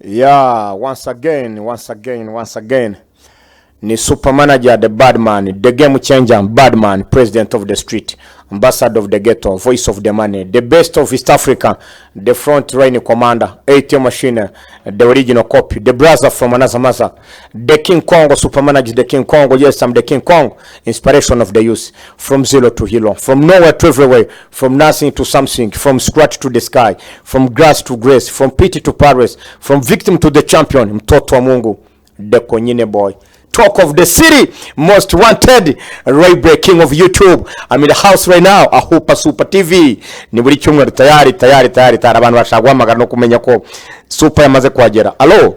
Yeah, once again. Ni super manager, the bad man, the game changer, bad man, president of the street, ambassador of the ghetto, voice of the money, the best of East Africa, the front line commander, ATM machine, the original copy, the brother from another mother, the King Kong, super manager, the King Kong. Yes, I'm the King Kong, inspiration of the youth, from zero to hero, from nowhere to everywhere, from nothing to something, from scratch to the sky, from grass to grace, from pity to Paris, from victim to the champion, mtoto wa Mungu, the Konyine boy. Talk of the city, most wanted, Ray King of YouTube. I'm in the house right now, Ahupa Super TV. Ni buri cyumweru tayari abantu bashaka guhamagara no kumenya ko super yamaze kwagera. Allo?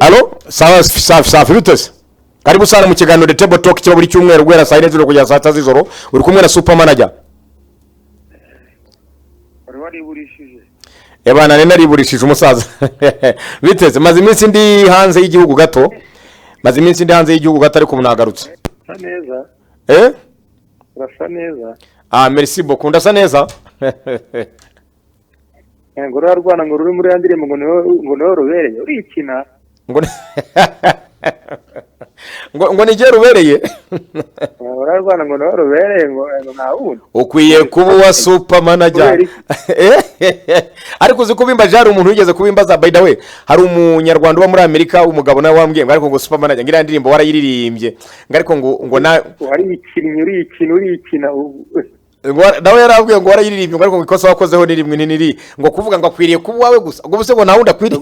Allo? Safi bitese. Karibu sana mu kiganiro The Table Talk cyo buri cyumweru guhera saa 4 kugeza saa 5 z'ijoro. Uri kumwe na super manager. Wari burishije. Ebana nene riburishije umusaza. Biteze maze iminsi ndi hanze y'igihugu gato. Ariko munagarutse. Sa neza. Urasa neza. Merci beaucoup. Ndasa neza. Ngo rarwana ngo ruri muri yandiremo ngo no rubereye urikina. Ngo nigera ubereye. Urarwana ngo no rubereye ngo nawundi. Ukwiye kuba wa super manager. Ariko uzi kubimba jari umuntu wigeze kubimbaza, by the way hari umunyarwanda uba muri Amerika umugabo nawe wambwiye ngo ariko ngo super manager ngira ndirimbo warayiririmbye ariko ngo na wari ikina nawe yarabwiye ngo warayiririmbye ngo ariko ngo ikosa wakozeho ni rimwe nini ngo kuvuga ngo akwiriye kuba wawe gusa ngo buse ngo nawe ndakwiriye.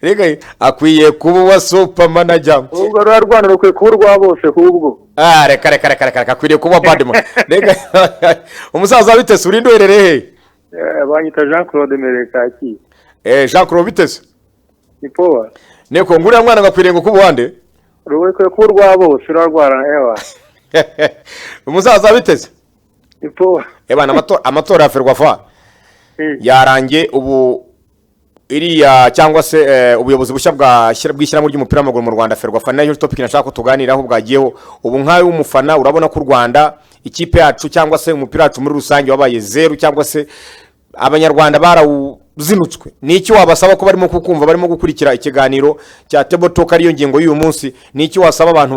Rega akwiye kuba wa super manager. Ubwo rwarwana rukwiye kuba rwa bose hubwo. Reka akwiriye kuba bad man. Rega umusaza bitese uri ndoherereye. Banyita Jean Claude Merekaki. Jean Claude bitese. Ni poa. Neko nguriya mwana ngakwiriye ngo kuba wande. Rukwiye kuba rwa bose rwarwana ewa. Umusaza bitese. Ni poa. Ebana amatora ya FERWAFA. Yarangiye ubu iriya cyangwa se ubuyobozi bushya bw'ishyirahamwe ry'umupira w'amaguru mu Rwanda FERWAFA, nayo topic nashaka ko tuganiraho bwagiyeho. Ubu nkawe umufana urabona ko u Rwanda ikipe yacu cyangwa se umupira wacu muri rusange wabaye zero, cyangwa se abanyarwanda barawuzinutswe. Ni iki wabasaba ko barimo kukumva, barimo gukurikira ikiganiro cya Table Talk ariyo ngingo y'uyu munsi? Ni iki wasaba abantu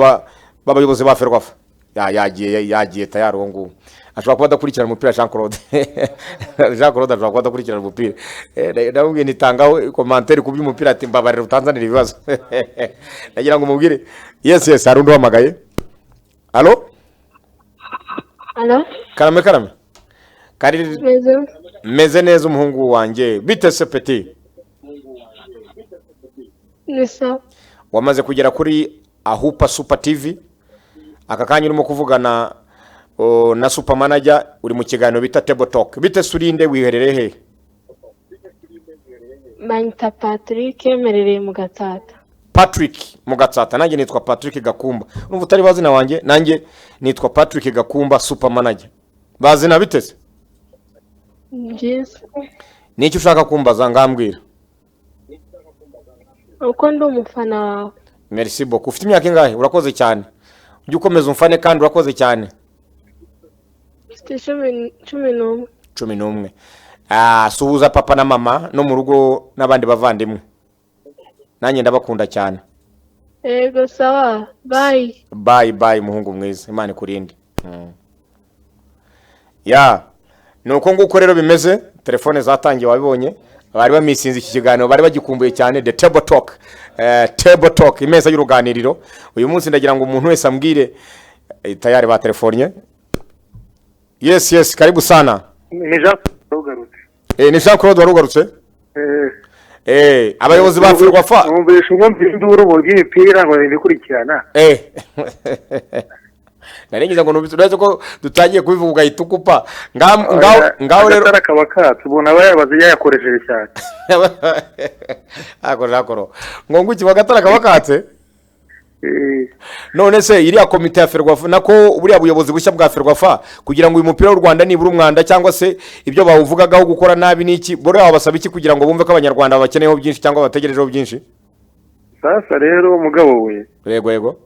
b'abayobozi ba FERWAFA? Yagiye tayari uwo nguwo ashobora kuba adakurikirana umupira. Jean Claude ashobora kuba adakurikirana umupira. Ndabubwiye nitangaho commentaire ku by'umupira ati mbabarira utanzanira ibibazo. Nagira ngo mubwire yes hari undi wamagaye. Allo? Karame. Meze neza umuhungu wanjye. Bitese petit. Nisa. Wamaze kugera kuri Ahupa Super TV. Aka kanya urimo kuvugana na super manager, uri mu kiganiro bita Table Talk. Bitese urinde wiherereye he? Banyita Patrick emerereye mu Gatsata. Patrick mu Gatsata. Nanjye nitwa Patrick Gakumba. Urumva utari bazina wanjye? Nanjye nitwa Patrick Gakumba super manager. Bazina bitese? Yes. Niki ushaka kumbaza ngambwira? Uko ndi umufana wawe. Merci beaucoup. Ufite imyaka ingahe? Urakoze cyane. Ujye ukomeza umfane kandi urakoze cyane. 11. Suhuza papa na mama no mu rugo n'abandi bavandimwe. Nanjye ndabakunda cyane. Ego sawa. Bye muhungu mwiza. Imana ikurinde. Nuko nguko rero bimeze. Telefone zatangiye wabibonye. Bari bamisinze iki kiganiro, bari bagikumbuye cyane The Table Talk. Table Talk imeza y'uruganiriro. Uyu munsi ndagira ngo umuntu wese ambwire tayari ba telefonye. Yes karibu sana. Ni Jean Claude. Ni Jean Claude warugarutse? Abayobozi ba FERWAFA. Umubisha ngo mbinduru mu bw'imipira ngo ndikurikirana. Naringiza ngo nubitse ko dutangiye kubivuga ugahitukupa. Ngaho rero tarakabaka tubona abayobozi yakoresheje cyane. Akora. Ngo nguki bagatarakabakatse? None se iriya komite ya FERWAFA nako buriya buyobozi bushya bwa FERWAFA kugira ngo uyu mupira w'u Rwanda nibura umwanda cyangwa se ibyo bawuvugagaho gukora nabi niki bore abasaba iki kugira ngo bumve ko abanyarwanda bakeneyeho byinshi cyangwa bategerejeho byinshi? Sasa rero mugabo we. Yego.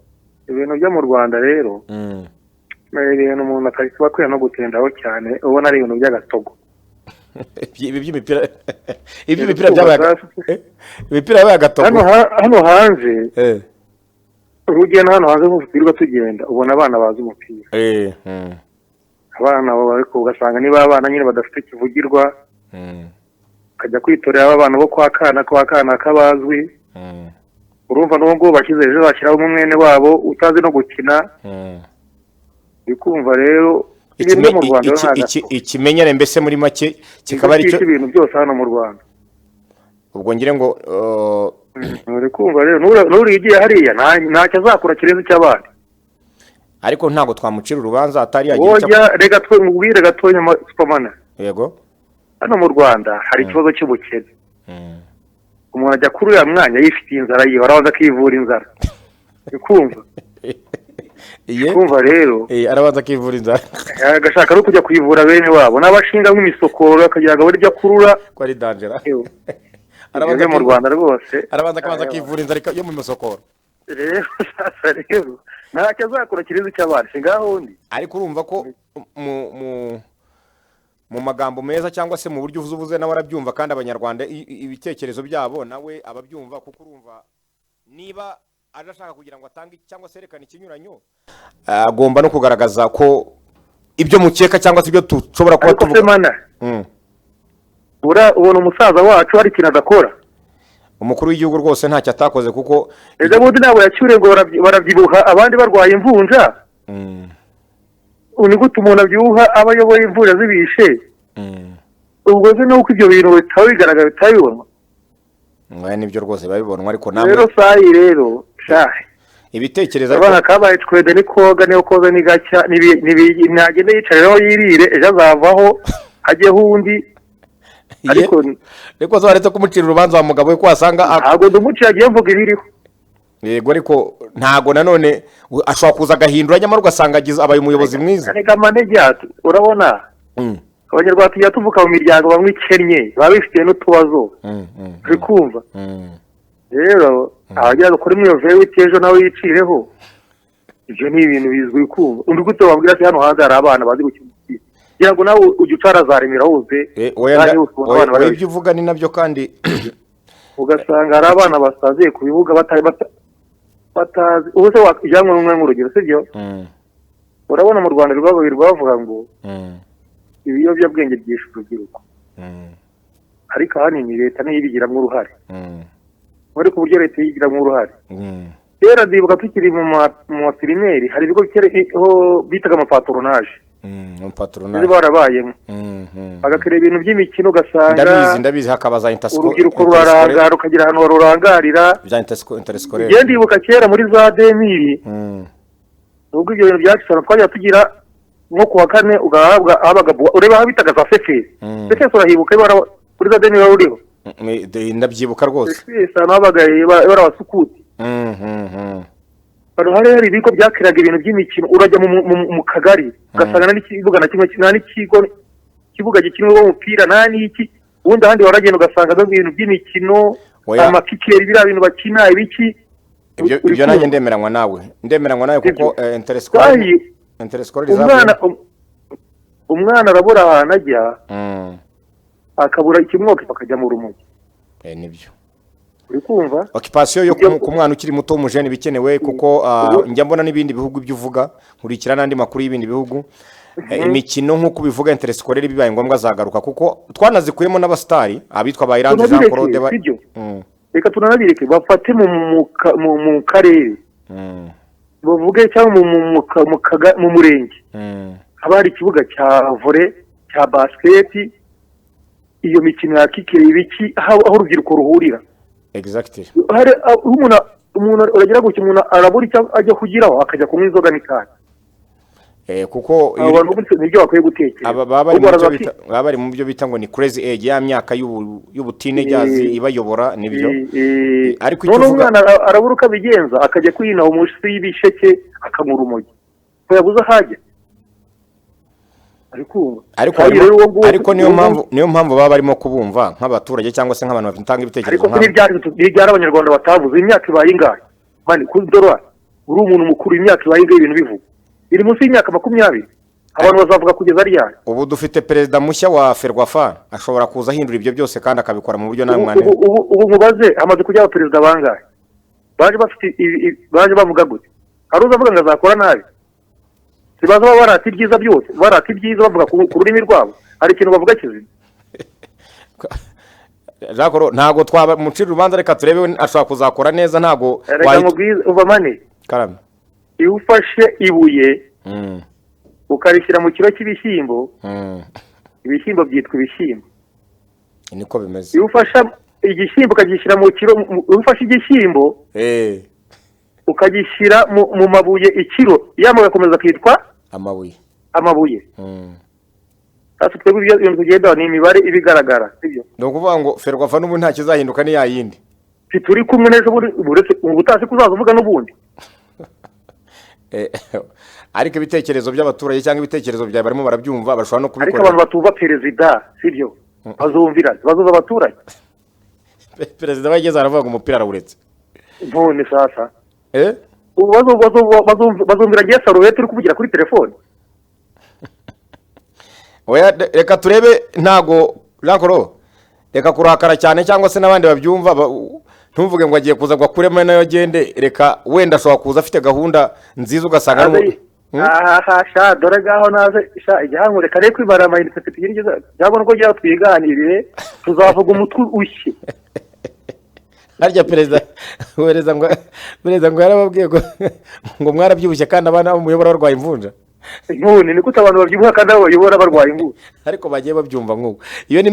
Ibintu byo mu Rwanda rero. Ibintu umuntu akaba kwira no gutendaho cyane ubona ari ibintu by'agatogo. ibi by'imipira byabaye imipira yabaye agatogo hano hanze urugendo hano hanze nk'uko tugenda ubona abana bazi umupira abana ariko ugasanga niba abana nyine badafite kivugirwa kajya kwitorera abana bo kwa kana kabazwi urumva n'ubwo bashyize ejo bashyiraho umwene wabo utazi no gukina bikumva rero ibintu mu Rwanda ikimenyane mbese muri make kikaba ari cyo ibintu byose hano mu Rwanda ubwo ngire ngo uri kumva rero n'urigiye hariya ntacyo azakura kirenze cy'abandi ariko ntabwo twamucira urubanza atari yagira icyo rega twumubwire gatonya Superman yego hano mu Rwanda hari ikibazo cy'ubukene umuntu ajya kuri uyu mwanya yifitiye inzara yiwe arabanza akivura inzara bikumva kumva rero arabanza akivura inzara agashaka no kujya kuyivura bene wabo n'abashinga nk'imisokoro akagira ngo burya kurura ko ari danger arabanza mu Rwanda rwose arabanza akivura inzara yo mu misokoro rero sasa rero ntacyo azakora kirenze cy'abandi ngaho undi ariko urumva ko mu magambo meza cyangwa se mu buryo uvuze nawe arabyumva kandi abanyarwanda ibitekerezo byabo nawe ababyumva kuko urumva niba adashaka kugira ngo atange cyangwa se yerekane ikinyuranyo agomba no kugaragaza ko ibyo mukeka cyangwa se ibyo dushobora kuba tuvuga ubona umusaza wacu hari ikintu adakora umukuru w'igihugu rwose ntacyo atakoze kuko ejo bundi ntabwo yacyure ngo barabyibuha abandi barwaye imvunja ni gute umuntu abyibuha aba ayoboye imvura zibishe ubwo se nuko ibyo bintu bitaba bigaragara bitabibonwa nibyo rwose babibonwa ariko namwe rero sayi rero shahe ibitekerezo abana kabaye twede ni koga niyo koza ni gacya ntagende yicariraho yirire ejo azavaho ajyeho undi ariko zaretse kumucira urubanza wa mugabo we ko wasanga ntabwo ndumuciye agiye mvuga ibiriho yego ariko ntago nanone ashobora kuza agahindura nyamara ugasanga abaye umuyobozi mwiza reka manegyato urabona abanyarwanda tujya tuvuka mu miryango bamwe ikennye baba bifitiye n'utubazo turi kumva rero abagira ngo kuri muyove w'iti ejo nawe yicireho ibyo ni ibintu bizwi kumva undi gute wabwira ati hano hanze hari abana bazi gukina umupira kugira ngo nawe ujye ucarazaremera hose ibyo uvuga ni nabyo kandi ugasanga hari abana basaziye ku bibuga batazi ubu se wakijyanwa n'umwe nk'urugero sibyo urabona mu Rwanda babiri bavuga ngo ibiyobyabwenge byishe urubyiruko ariko ahanini leta niyo ibigiramo uruhare muri ku buryo leta yigiramo uruhare kera ndibuka tukiri mu mapirimeri hari ibigo bitaga amapatoronaje barabayemo bagakora ibintu by'imikino ugasanga ndabizi hakaba za urubyiruko rurarangara rukagira ahantu rurangarira ngenda ndibuka kera muri za demiri nubwo ibyo bintu byacishana twajya tugira nko kuwa kane ugahabwa ureba aho bitaga za feferi feferi urahibuka kuri za demiri uriho ndabyibuka rwose ahantu habaga barabasukuti hari ibigo byakiraga ibintu by'imikino urajya mu kagari ugasanga nta n'ikibuga na kimwe nta n'ikibuga gikinirwaho umupira nta n'iki ubundi ahandi waragenda ugasanga ibintu by'imikino amakikeri biriya bintu bakina ibiki ibyo nanjye ndemeranywa nawe kuko interescolar umwana arabura ahantu ajya akabura ikimwoka bakajya mu rumogi nibyo uri kumva occupation yo ku mwana ukiri muto w'umujene bikenewe kuko njya mbona n'ibindi bihugu ibyo uvuga nkurikira n'andi makuru y'ibindi bihugu imikino nk'uko bivuga interescolar bibaye ngombwa azagaruka kuko twanazikuyemo n'abastari abitwa ba Iranzi Jean Claude reka tunanabireke bafate mu karere bavuge cyangwa mu murenge haba hari ikibuga cya volley cya basket iyo mikino yakikira ibiki aho urubyiruko ruhurira exactly hari umuntu uragira gutya umuntu arabura icyo ajya kugiraho akajya kunywa inzoga n'itabi kuko abantu nibyo bakwiye gutekera bari mu byo bita ngo ni crazy age ya myaka y'ubutinejazi ibayobora nibyo ariko icyo umwana arabura uko abigenza akajya kwinaho munsi y'ibisheke akanywa urumogi yabuze ahajya ariko niyo mpamvu baba barimo kubumva nk'abaturage cyangwa se nk'abantu batanga ibitekerezo ariko n'ibyari abanyarwanda batavuze imyaka ibaye ingahe mani kudora uri umuntu mukuru imyaka ibaye ingahe ibintu bivuga iri munsi y'imyaka 20 abantu bazavuga kugeza ryari? Ubu dufite perezida mushya wa FERWAFA ashobora kuza ahindura ibyo byose kandi akabikora mu buryo namwe. Ubu mubaze hamaze kujya abaperezida bangahe baje bavuga gute? Hari uzavuga ngo azakora nabi? Sibaza baba barata ibyiza byose, barata ibyiza bavuga ku rurimi rwabo. Hari ikintu bavuga kizima. Jakoro ntago twaba mucira urubanza, reka turebe ashobora kuzakora neza. Ntago uva mane karame iyo ufashe ibuye ukarishyira mu kiro cy'ibishyimbo, ibishyimbo byitwa ibishyimbo, niko bimeze. iyo ufasha igishyimbo ukagishyira mu kiro, ufashe igishyimbo ukagishyira mu mabuye ikiro, yamawe akomeza kwitwa amabuye. Ati twebwe ibyo tugenda ni imibare ibigaragara, sibyo? No kuvuga ngo FERWAFA n'ubu nta kizahinduka ni yayindi. Turi kumwe neza ubutazi kuzaza uvuga n'ubundi. Ariko ibitekerezo by'abaturage cyangwa ibitekerezo bya barimo barabyumva bashobora no kubikora. Ariko abantu batuva perezida, sibyo? Bazumvira abaturage. Perezida bageze aravuga ngo umupira arawuretse. None sasa bazumvira giye sarubete uri kuvugira kuri telefone. Oya reka turebe, ntago Jakoro reka kurakara cyane cyangwa se nabandi babyumva ntumvuge ngo agiye kuza gwa kurema nayo gende. Reka wenda ashobora kuza afite gahunda nziza ugasanga sha dore gaho naze sha igihango reka reka kwibara amayinite tugirigeza byabona ko giye twiganirire tuzavuga umutwe ushye. Harya perezida ngo yarababwiye ngo mwarabyibushye kandi abana muyobora barwaye imvunja. None niko abantu babyibuha kandi bayobora barwaye imvunja. Ariko bagiye babyumva nk'uko iyo ni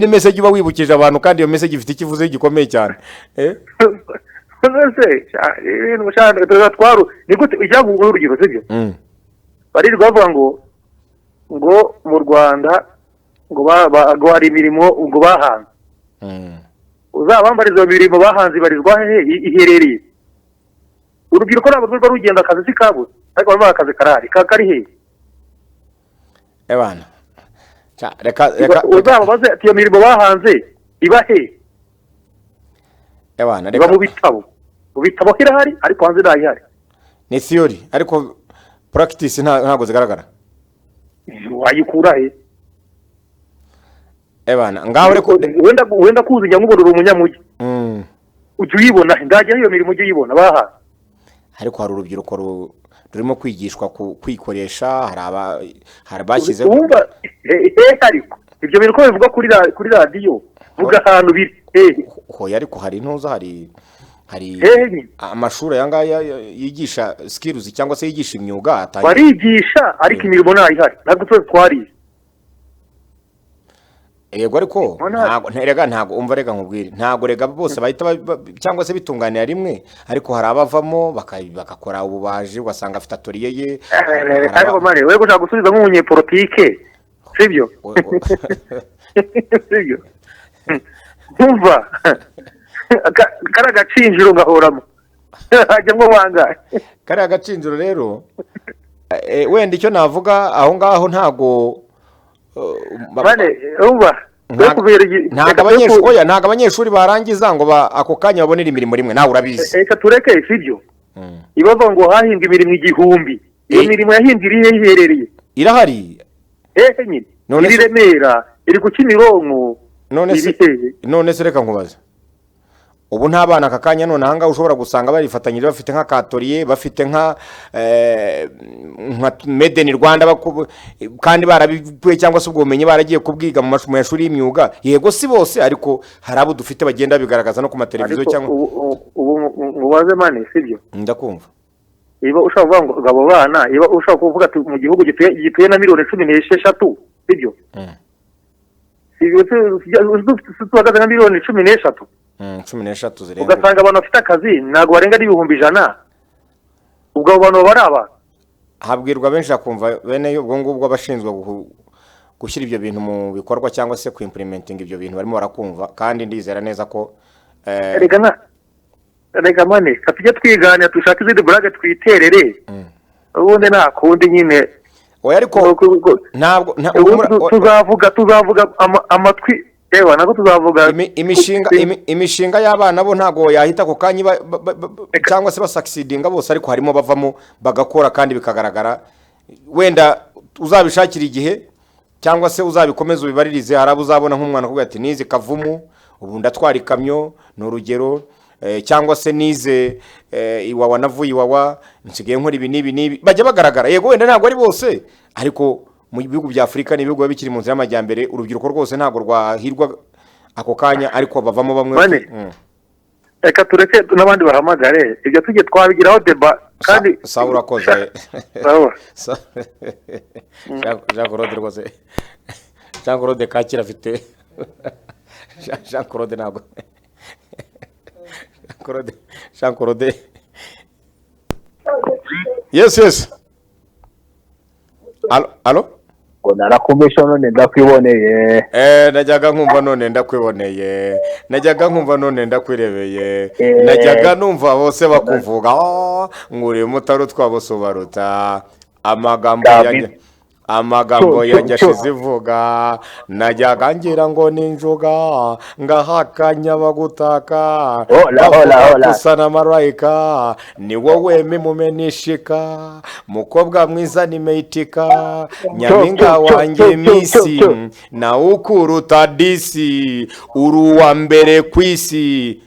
message uba wibukije abantu, kandi iyo message ifite ikivuze gikomeye cyane. Nose ibintu cyane twatwaru niko ijya guhura urugero, sibyo? Bari bavuga ngo mu Rwanda ngo hari imirimo ngo bahanze. Uzabambariza imirimo bahanze barizwa iherereye. Urubyiruko ntabwo rwo rugenda akazi sikabo, ariko baba akazi kari he? Ebana reka uzababaze ati iyo mirimo bahanze iba he? Ebana reka mu bitabo kirahari ariko hanze ntayihari. Ni theory ariko practice ntago zigaragara. Wayikura he? Ebana ngaho reko wenda kuzinya nk'ubwo umunyamugi. Ujye uyibona ndajya iyo mirimo ujye uyibona baha. Ariko hari urubyiruko rurimo kwigishwa kwikoresha, hari bashyize ariko ibyo bintu ko bivuga kuri radio vuga ahantu biri hoya. Ariko hari ntuza hari amashuri yangaya yigisha skills cyangwa se yigisha imyuga barigisha, ariko imirimo ntayihari ntabwo twari. Yego ariko ntago umva rega nkubwire, ntago rega bose bahita cyangwa se bitunganira rimwe, ariko hari abavamo bakakora ububaji ugasanga afite atoriye ye. Ariko mane wewe gushaka gusubiza nk'umunyepolitike, sibyo? Sibyo? Umva kara gacinjiro ngahoramo ajya ngo wanga kara gacinjiro rero wenda icyo navuga aho ngaho ntago mane umva ntago abanyeshuri barangiza ngo ako kanya babonera imirimo rimwe, nawe urabizi. Reka tureke sibyo, ibava ngo hahinga imirimo igihumbi, iyo mirimo yahinga iherereye irahari nyine iri Remera, iri ku Kimironko. None se reka nkubaza, ubu nta bana aka kanya none aha ngaha ushobora gusanga barifatanyije bafite nka katoriye, bafite nka made in Rwanda kandi barabikuye cyangwa se ubwo bumenyi baragiye kubwiga mu mashuri y'imyuga. Yego si bose, ariko hari abo dufite bagenda bigaragaza no ku mateleviziyo cyangwa mubaze mane, sibyo? Ndakumva. Iba ushaka kuvuga ngo abo bana, iba ushaka kuvuga ati mu gihugu gituye na miliyoni 16, sibyo? Sibyo tubagaza na miliyoni 16. 16 zirenga. Ugasanga abantu bafite akazi ntago barenga n'ibihumbi 100. Ubwo abantu baraba habwirwa benshi akumva bene ubwo ngubwo abashinzwe gushyira ibyo bintu mu bikorwa cyangwa se kuimplementing ibyo bintu barimo barakumva, kandi ndizera neza ko rega mane katujye twiganya tushaka izindi burage twiterere. Ubundi nta kundi nyine. Oya ariko ntabwo tuzavuga amatwi ewa nako tuzavuga imishinga y'abana bo ntago yahita ko kanyi cyangwa se basucceedinga bose, ariko harimo bavamo bagakora kandi bikagaragara wenda uzabishakira igihe cyangwa se uzabikomeza ubibaririze, harabo uzabona nk'umwana kuvuga ati nize Kavumu ubu ndatwara ikamyo n'urugero, cyangwa se nize Iwawa navuye Iwawa nsigaye nkora ibi nibi bajya bagaragara. Yego wenda ntabwo ari bose, ariko mu bihugu bya Afrika ni ibihugu bikiri mu nzira y'amajyambere, urubyiruko rwose ntabwo rwahirwa ako kanya, ariko bavamo bamwe. Reka tureke n'abandi bahamagare ibyo tujye twabigiraho deba kandi sawa urakoze. sawa Jean Claude rwose, Jean Claude Kakira afite Jean Claude ntabwo Jean Claude yes alo narakumbesha none ndakwiboneye najyaga nkumva none ndakwiboneye, najyaga nkumva none ndakwirebeye, najyaga numva bose bakuvuga nguri mutaro twabosobaruta amagambo yanjye ivuga, najyaga ngira ngo ninjuga ngahakanya bagutaka gusa na marayika ni wowe mumenishika mukobwa mwiza nimeitika nyaminga wanjye misi na ukuruta disi uruwa mbere kwisi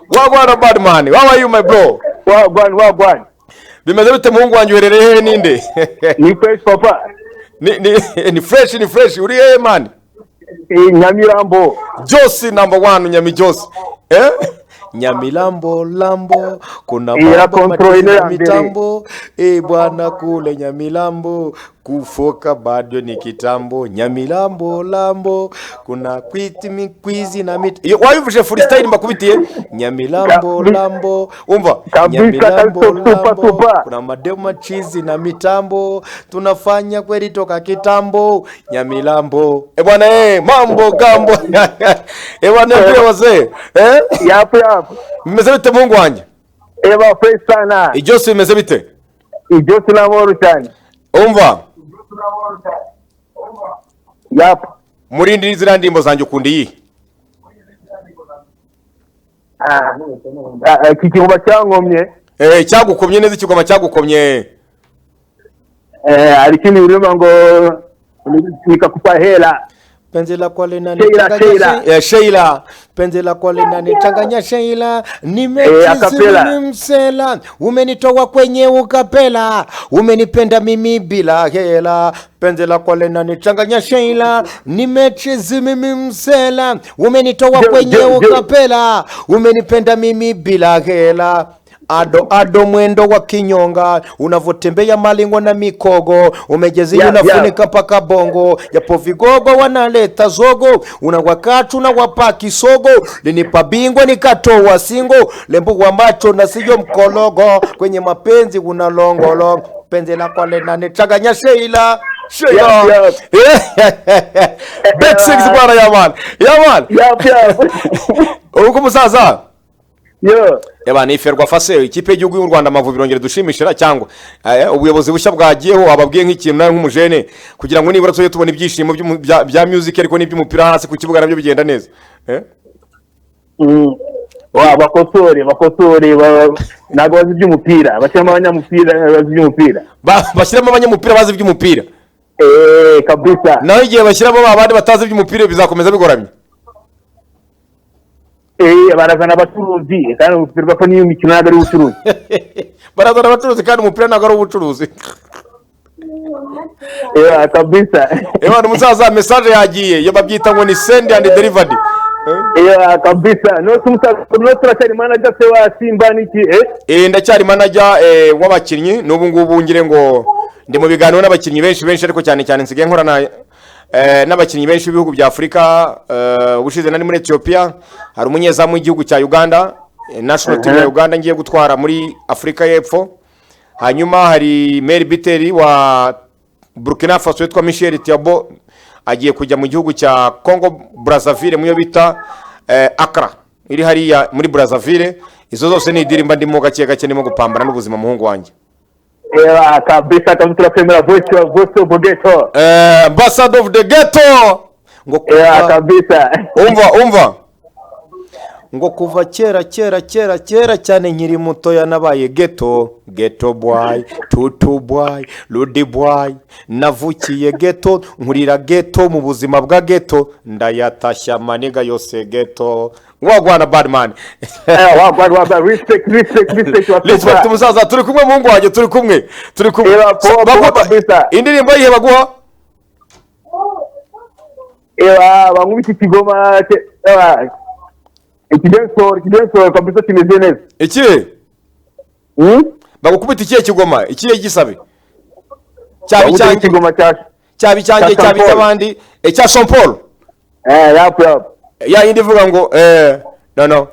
wagwana badman. How are you my bro? wagwan Bimeze bite muhungu wanjye uherereye he ninde? Ni fresh papa. Ni fresh uri he man? Nyamirambo. Josi number 1 Nyami Josi. Nyamilambo lambo kuna mambo mitambo bwana kule Nyamilambo kufoka bado ni kitambo. Nyamilambo lambo kuna kwiti mikwizi na miti wayuvuje freestyle mbakubitiye Nyamilambo lambo umva Nyamilambo lambo kuna madema chizi na mitambo tunafanya kweli toka kitambo Nyamilambo bwana mambo gambo bwana pia wazee yapo Mimeze bite mungu wanjye? Fresh sana. Ijosi bimeze bite? Ijosi na moro cyane. Umva. Yap. Murindi zira ndimbo zanjye ukundi yi. Kigoma cyangomye. Cyagukomye neza ikigoma cyagukomye. Ariko ni urimo ngo nikakupa hela. Penzi la kwale na nichanganya Sheila penzi la kwale na nichanganya Sheila nimemsela umenitoa kwenye ukapela umenipenda mimi bila hela penzi la kwale na nichanganya Sheila nimechezi mimi msela umenitoa kwenye ukapela umenipenda mimi bila hela ado mwendo wa kinyonga unavotembea malingo na mikogo umejezi unafunika paka bongo yapo vigogo wanaleta zogo unawakatu na wapaki sogo linipa bingwa nikatoa singo lembu wa macho na siyo mkologo kwenye mapenzi unalongolo penzi la kwale na nichanganya Sheila Big Six bwana yaman uko musaza ni FERWAFA ikipe y'igihugu y'u Rwanda Amavubi birongera dushimishira cyangwa ubuyobozi bushya bwagiyeho ababwiye nk'ikintu nawe nk'umujene kugira ngo nibura tubone ibyishimo bya music ariko n'iby'umupira hasi ku kibuga nabyo bigenda neza bakosore nago bazi by'umupira bashyiramo abanyamupira bazi by'umupira bashyiramo abanyamupira bazi by'umupira kabisa naho igihe bashyiramo abandi batazi by'umupira bizakomeza bigoramye barazana abacuruzi kandi umupira ko niyo mikino ntabwo ari ubucuruzi barazana abacuruzi kandi umupira ntabwo ari ubucuruzi kabisa umusaza message yagiye yababyita ngo ni send and delivered kabisa no turacyari manager se wa Simba niki ndacyari manager w'abakinnyi n'ubu ngubu ngire ngo ndi mu biganiro n'abakinnyi benshi ariko cyane nsigaye nkorana n'abakinnyi benshi b'ibihugu bya Afrika ubushize nari muri Ethiopia hari umunyezamu w'igihugu cya Uganda national team ya Uganda ngiye gutwara muri Afrika y'Epfo hanyuma hari Mary Biteri wa Burkina Faso witwa Michel Tiabo agiye kujya mu gihugu cya Congo Brazzaville muyo bita Accra iri hariya muri Brazzaville izo zose ni idirimba ndimo gake nimo gupambana n'ubuzima muhungu wanjye kabisa turafemera voice of the ghetto ambassador of the ghetto ngo kabisa umva ngo kuva kera cyane nkiri mutoya nabaye ghetto boy, tutu boy, ludi boy, navukiye ghetto, nkurira ghetto mu buzima bwa ghetto, ndayatashya maniga yose ghetto. Wagwana Badman. Wagwana, respect Respect umusaza, turi kumwe mungu wanjye, turi kumwe. Indirimbo yihe baguha? Bangubita ikigoma ikidensoro kabisa kimeze neza. Iki? Bagukubita ikihe kigoma? Ikihe gisabe? Cyabi cyanjye cy'abandi, cya Jean Paul. Yap. Ya indi vuga ngo no.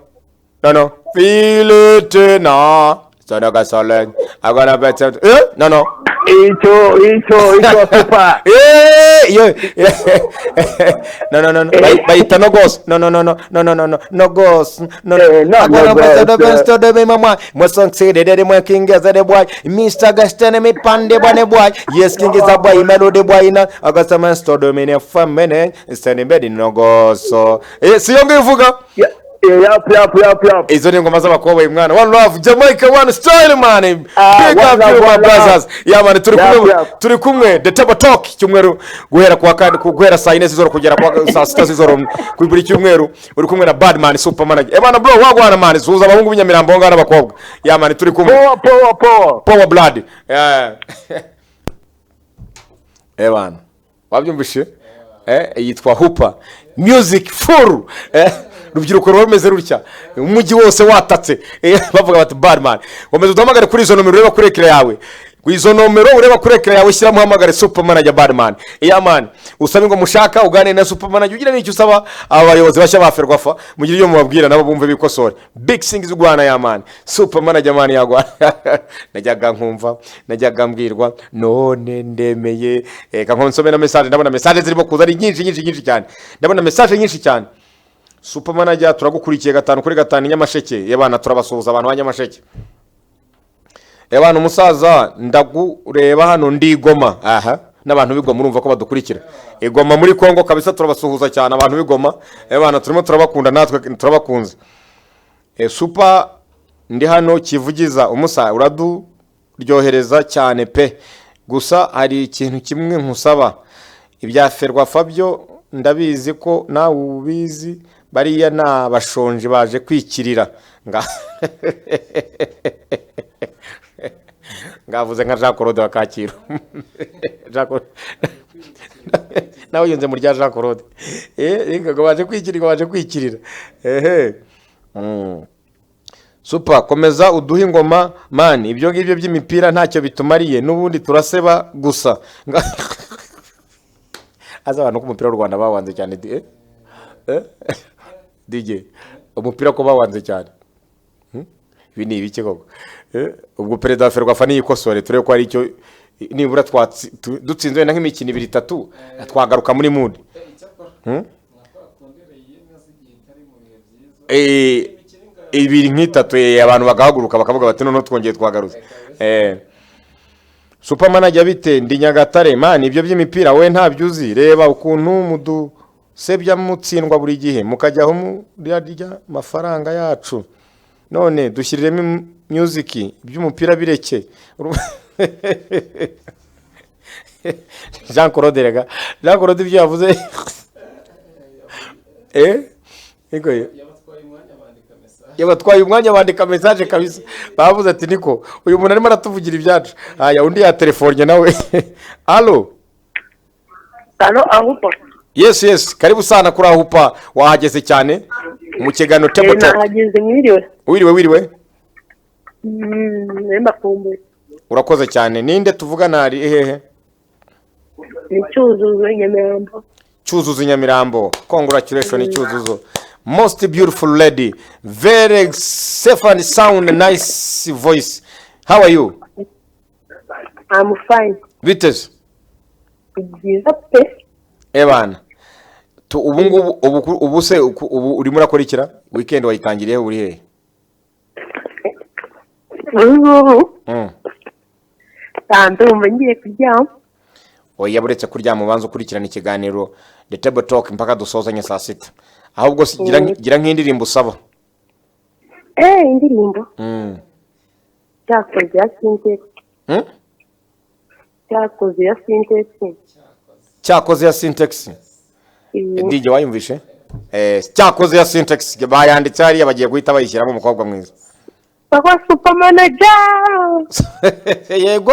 Feel it now. Sonaga soleng. Agora better. No. Icho super. No. Baita no ghost. No. No ghost. No. Agora better best de mama. Mo song say de mo king is the boy. Mr. Gaston me pande bone boy. Yes king is a boy. Melody boy na. Agora man store me ne famene. Stand bed no ghost. So siyonge vuga. Yap. Izo ni ngoma z'abakobwa mwana. One love Jamaica, one style man. Big up you my brothers. Yeah man, turi kumwe the table talk cyumweru guhera kwa kandi guhera saa 4 z'ijoro kugera kwa saa 6 z'ijoro kuri buri cyumweru uri kumwe na Badman Superman. Bana bro wagwana man, suza abahungu b'inyamirambo ngana abakobwa. Yeah man, turi kumwe. Power blood. Bana. Wabyumvishe? Yitwa Hooper. Music full. Rubyiruko rumeze rutya umujyi wose watatse bavuga bati Badman komeza uduhamagare kuri izo nomero ureba kuri ekran yawe, izo nomero ureba kuri ekran yawe shyira muhamagare Superman ya Badman. Man usabe ngo mushaka ugane na Superman ugira n'icyo usaba abayobozi bashya ba FERWAFA mugira iyo mubabwira nabo bumve bikosore big things ugwana man Superman jamani yagwa najyaga nkumva najyaga mbwirwa none ndemeye kankonsome na message, ndabona message zirimo kuza ari nyinshi cyane, ndabona message nyinshi cyane. Superman ajya turagukurikiye 5 kuri 5 Nyamasheke. Yabana turabasuhuza abantu banyamasheke. Yabana umusaza ndagureba hano ndigoma. N'abantu bigoma urumva ko badukurikira. Igoma muri Kongo kabisa turabasuhuza cyane abantu bigoma. Yabana turimo turabakunda natwe turabakunze. Super ndi hano kivugiza umusa uraduryohereza cyane pe. Gusa hari ikintu kimwe nkusaba. Ibya FERWAFA byo ndabizi ko nawe ubizi. Bariya na bashonje baje kwikirira ngavuze nka Jean Claude wa Kacyiru nawe yunze muri Jean Claude ngo baje kwikirira Super komeza uduha ingoma man, ibyo ngibyo by'imipira ntacyo bitumariye n'ubundi turaseba gusa aza abantu ku mupira w'u Rwanda bawanze cyane DJ umupira ko bawanze cyane ibi ni ibiki koko ubwo perezida wa FERWAFA niyikosore turebe ko ari icyo nibura dutsinzwe na nk'imikino 2-3 twagaruka muri mood ibiri nk'itatu abantu bagahaguruka bakavuga bati none twongeye twagarutse Superman ajya bite ndi Nyagatare man, ibyo by'imipira we ntabyuzi, reba ukuntu mudu sebya mutsindwa buri gihe mukajyaho murya mafaranga yacu, none dushyiriremo music by'umupira bireke. Jean Claude ibyo yavuze yabatwaye umwanya bandika message kabisa, bavuze ati niko uyu muntu arimo aratuvugira ibyacu. Undi ya telefone nawe. Allo Ahupa. Yes karibu sana kuri Ahupa, wahageze cyane mu kigano table talk. Nahageze mwiriwe. Wiriwe Nemba kumbuye. Urakoze cyane. Ninde tuvugana ari hehe? Ni Cyuzuzo Nyamirambo. Congratulations Cyuzuzo. Most beautiful lady, very safe and sound, nice voice. How are you? I'm fine. Vites? Ebana. Tu ubu se uri murakora ikira? Weekend wayitangiriye uri he? Ndumva ngiye kuryama. Oya buretse kuryama ubanza ukurikirana ikiganiro The Table Talk mpaka dusozanye saa 6. Ahubwo gira nk'indirimbo usaba. indirimbo cyakoze ya Sintex. Cyakoze ya Sintex. Cyakoze ya Syntax. DJ wayumvishe? Cyakoze ya Syntax bayanditse hariya bagiye guhita bayishyiramo umukobwa mwiza. Papa super manager. Yego.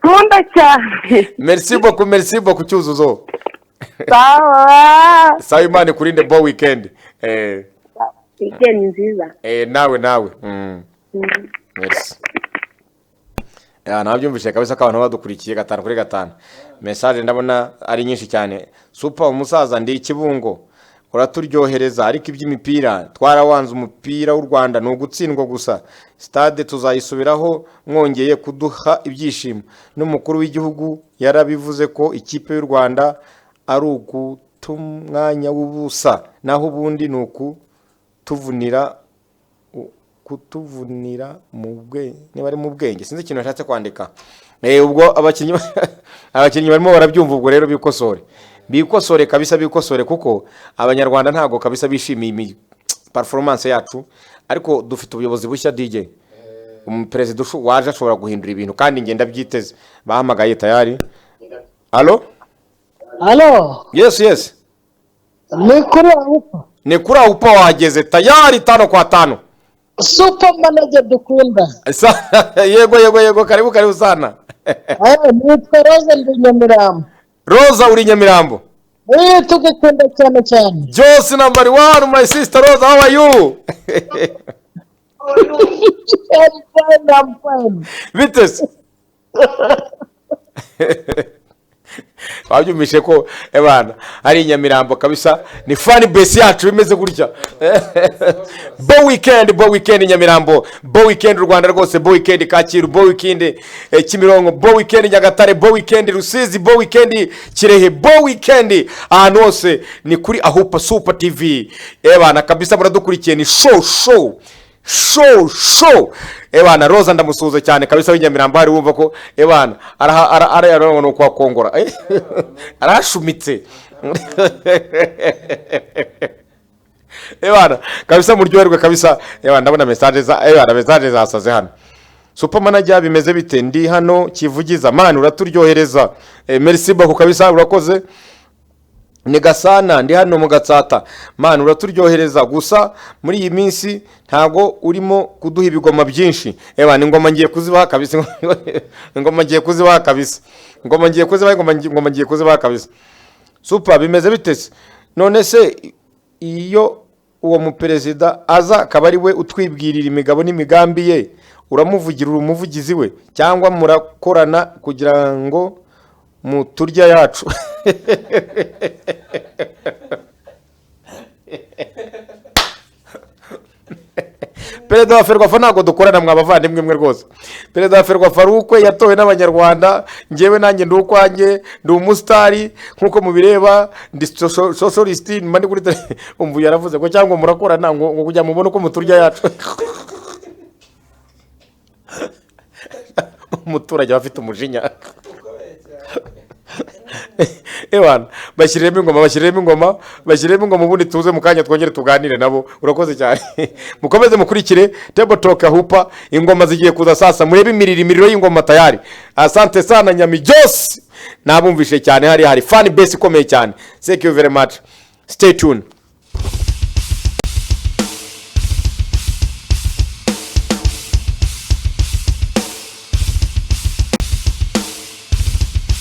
Nkunda cyane. Merci beaucoup cyuzuzo. Sawa. Sawa Imana kurinde bo weekend. Weekend nziza. Nawe. Merci. Nabyumvishe kabisa ko abantu badukurikiye 5 kuri 5. Message ndabona ari nyinshi cyane. Super umusaza ndi Kibungo. Uraturyohereza ariko iby'imipira twarawanze umupira w'u Rwanda no gutsindwa gusa. Stade tuzayisubiraho mwongeye kuduha ibyishimo. N'umukuru w'igihugu yarabivuze ko ikipe y'u Rwanda ari ugutumwanya w'ubusa naho ubundi nuku kutuvunira mu bwenge niba ari mu bwenge sinzi ikintu nashatse kwandika. Ubwo abakinnyi barimo barabyumva ubwo rero bikosore kabisa bikosore kuko abanyarwanda ntago kabisa bishimiye performance yacu ariko dufite ubuyobozi bushya DJ umuperezida waje ashobora guhindura ibintu kandi ngenda byiteze bahamagaye tayari. Allo yes ni kuri upa wageze tayari 5 kwa 5 super manager dukunda. Yego karibu sana. Nitwa Roza ndi Nyamirambo. Roza uri Nyamirambo? Tugukunda cyane. Jose number 1 my sister Rosa, how are you? I'm fine. Vites. Wabyumishe ko ebana ari Nyamirambo kabisa ni funny base yacu bimeze gutya. Bo weekend Nyamirambo, bo weekend Rwanda rwose, bo weekend Kacyiru, bo weekend Kimironko, bo weekend Nyagatare, bo weekend Rusizi, bo weekend Kirehe, bo weekend ahantu hose ni kuri Ahupa Super TV. Ebana kabisa muradukurikiye ni show. Ebana Roza ndamusuhuza cyane kabisa w'inyamirambo hari wumva ko ebana ara no kwa kongora arashumitse. Ebana kabisa muryoherwe kabisa. Ebana ndabona message zasaze hano. Super manager bimeze bite? Ndi hano Kivugiza man uraturyohereza. Merci beaucoup kabisa urakoze. Negasana ndi hano mu Gatsata man uraturyohereza gusa muri iyi minsi ntago urimo kuduha ibigoma byinshi. Ebana ingoma ngiye kuzibaha kabisa. Ingoma ngiye kuzibaha kabisa. Super bimeze bitese none se iyo uwo muperezida aza kabari we utwibwirira imigabo n'imigambi ye uramuvugira umuvugizi we cyangwa murakorana kugira ngo mu turya yacu? Perezida wa FERWAFA ntago dukorana mwabavandimwe mwe rwose. Perezida wa FERWAFA rukwe yatowe n'abanyarwanda njyewe nanjye ndukwanjye ndi umusitari nkuko mubireba ndi socialist mandi kuri umvu yaravuze ko cyangwa murakorana ngo kujya mubona uko muturya yacu. Umuturage bafite umujinya. Ewana bashyiremo ingoma ubundi tuze mu kanya twongere tuganire nabo. Urakoze cyane. Mukomeze mukurikire Table Talk Ahupa, ingoma zigiye kuza sasa murebe imiriro y'ingoma tayari. Asante sana Nyamijose nabumvishe cyane hari funny base ikomeye cyane. Thank you very much, stay tuned.